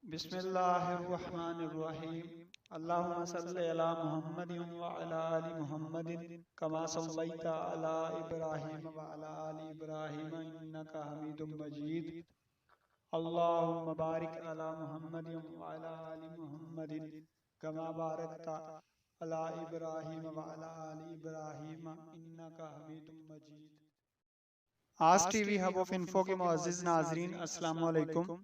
बिस्मिल्लाहिर्रहमानिर्रहीम। अल्लाहुम्मा सल्लि अला मुहम्मदिन व अला आलि मुहम्मदिन कमा सल्लैता अला इब्राहीम व अला आलि इब्राहीम इन्नका हमीदुम मजीद। अल्लाहुम्मा बारिक अला मुहम्मदिन व अला आलि मुहम्मदिन कमा बारकता अला इब्राहीम व अला आलि इब्राहीम इन्नका हमीदुम मजीद। आज टीवी हब ऑफ इन्फो के मुअज़्ज़िज़ नाज़रीन, अस्सलाम वालेकुम।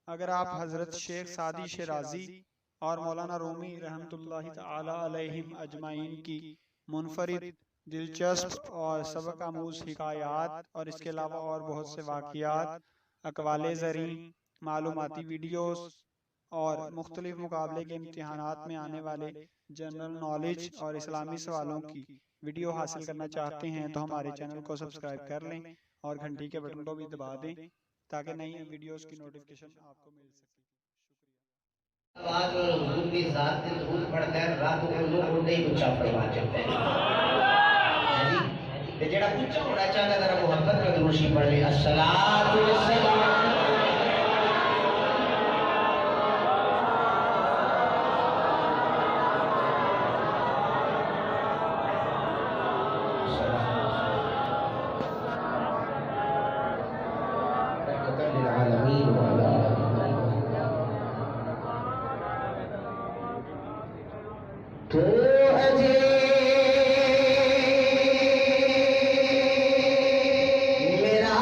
अगर आप हज़रत शेख सादी शिराजी और मौलाना रूमी रहमतुल्लाहि तआला अलैहिम अजमाइन की मुनफरिद, दिलचस्प और सबक आमूज़ हिकायात और इसके अलावा और बहुत से वाक़ियात, अक़वाले ज़रीं, मालूमाती वीडियोस और मुख्तलिफ मुकाबले के इम्तिहानात में आने वाले जनरल नॉलेज और इस्लामी सवालों की वीडियो हासिल करना चाहते हैं तो हमारे चैनल को सब्सक्राइब कर लें और घंटी के बटन को भी दबा दें ताकि नई वीडियोस की नोटिफिकेशन आपको मिल सके। शुक्रिया। आज और हुजूर की ज़ात से दुरूद पढ़कर रब को लोग नहीं ऊंचा फरमा सकते हैं जी। ते जेड़ा ऊंचा होना चाहता है जरा मोहब्बत में दुरूद पढ़ ले। अस्सलातु वस्सलाम तो अजे मेरा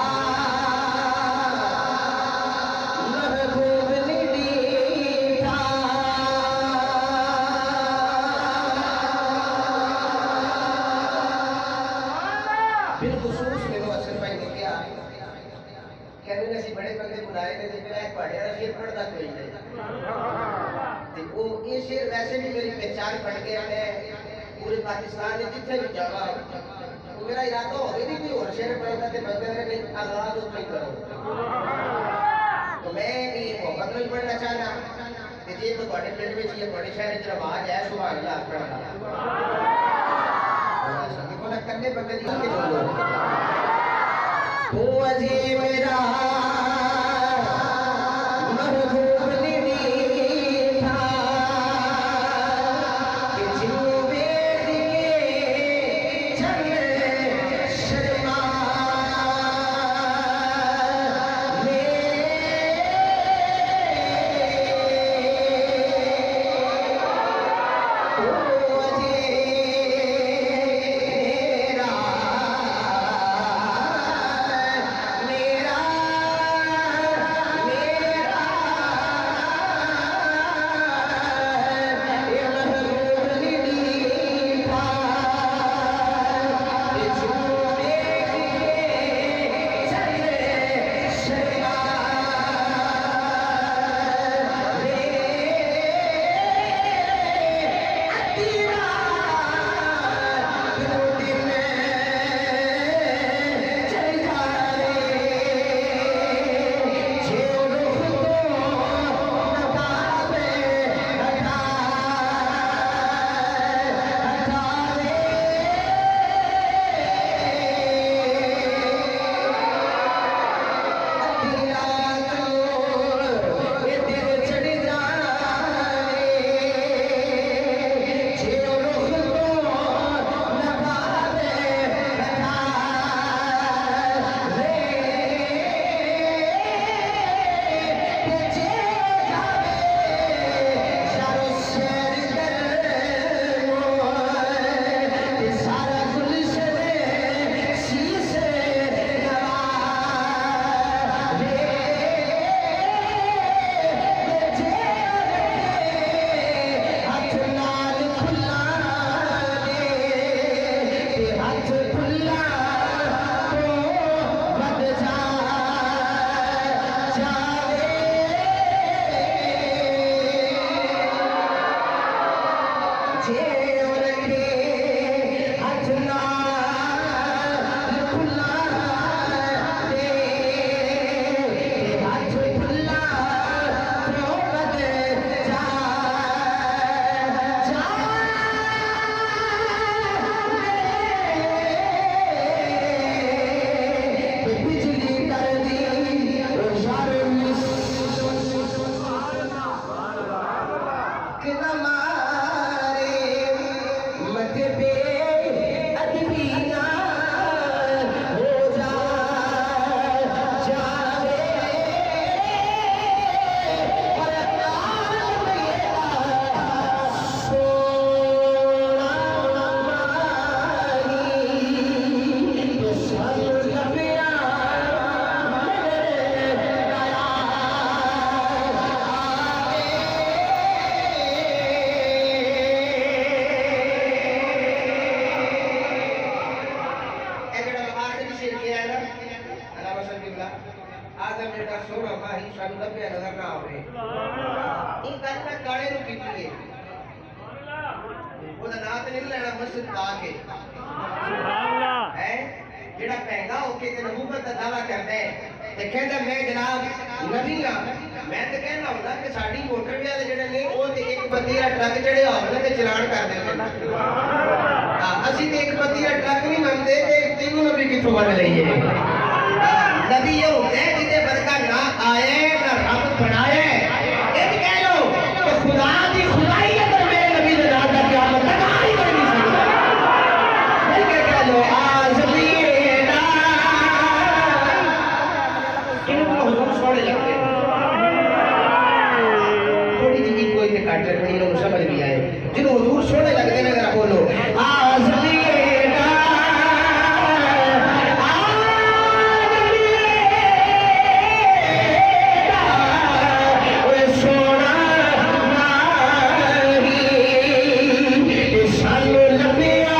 महबूब नहीं था, बिलखुसूस मेरे असर भाई ने क्या कहने ऐसी बड़े बंदे बुलाए थे जिन्हें एक पढ़े और शेर पढ़ता कोई नहीं। वो ये शेर वैसे भी मेरी पहचान बन गया है पूरे पाकिस्तान में जितने भी जावा। तो मेरा इरादा हो गया कि और शेर पढ़ता थे बंदे ने नहीं आजाद हो नहीं करो। तो मैं ये मोहब्बत में पढ़ना चाहना कि ये तो बड़े पिंड में ये बड़े शहर की आवाज है सुभान अल्लाह पढ़ना। देखो ना कन्ने बंदे की आगे बोलो तो अजी मेरा ਇਹ ਗੱਲ ਮੈਂ ਕਾਲੇ ਨੂੰ ਕੀਤੀ ਹੈ ਉਹਦਾ ਨਾਂ ਤੇ ਨਹੀਂ ਲੈਣਾ ਮਸਜਿਦ ਪਾ ਕੇ ਸੁਭਾਨ ਅੱਲਾਹ ਹੈ ਜਿਹੜਾ ਪੈਂਗਾ ਹੋ ਕੇ ਤੇ ਨਬੂਵਤ ਦਾ ਦਾਵਾ ਕਰਦਾ ਹੈ ਤੇ ਕਹਿੰਦਾ ਮੈਂ ਜਨਾਬ ਨਬੀ ਹਾਂ मैं तो कहना होता कि साड़ी मोटरवे वाले जेडे ने वो ते एक बंदी दा ट्रक चढ़े होवे ते चलान कर देंदे हां असि ते एक बंदी दा ट्रक नहीं मनदे ते तीनों नबी किथों मन लईए नबी ये होता है जिते बरका ना आए ना रब बनाए एक कह लो कि खुदा दी खुदाई अगर मेरे नबी दे नाम दा क़यामत तक आ ही नहीं सकदा एक कह लो आज़मीना इनको हुजूर छोड़े लगते काट रखनी लोग समझ भी आए जिन्हों हुजूर सोने लगते हैं जरा बोलो आज़मीना ओए सोना माही सानू लंबिया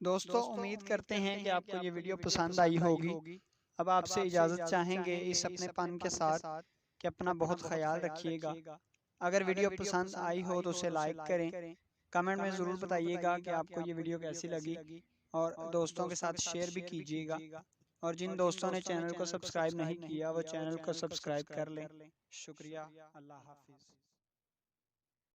दोस्तों उम्मीद करते हैं कि आपको ये वीडियो पसंद आई होगी। अब आपसे इजाज़त चाहेंगे इस अपने पन के साथ कि अपना बहुत ख्याल रखिएगा। अगर वीडियो पसंद आई हो तो उसे लाइक करें, कमेंट में ज़रूर बताइएगा कि आपको ये वीडियो कैसी लगी और दोस्तों के साथ शेयर भी कीजिएगा। और जिन दोस्तों ने चैनल को सब्सक्राइब नहीं किया वो चैनल को सब्सक्राइब कर लें। शुक्रिया। अल्लाह हाफिज़।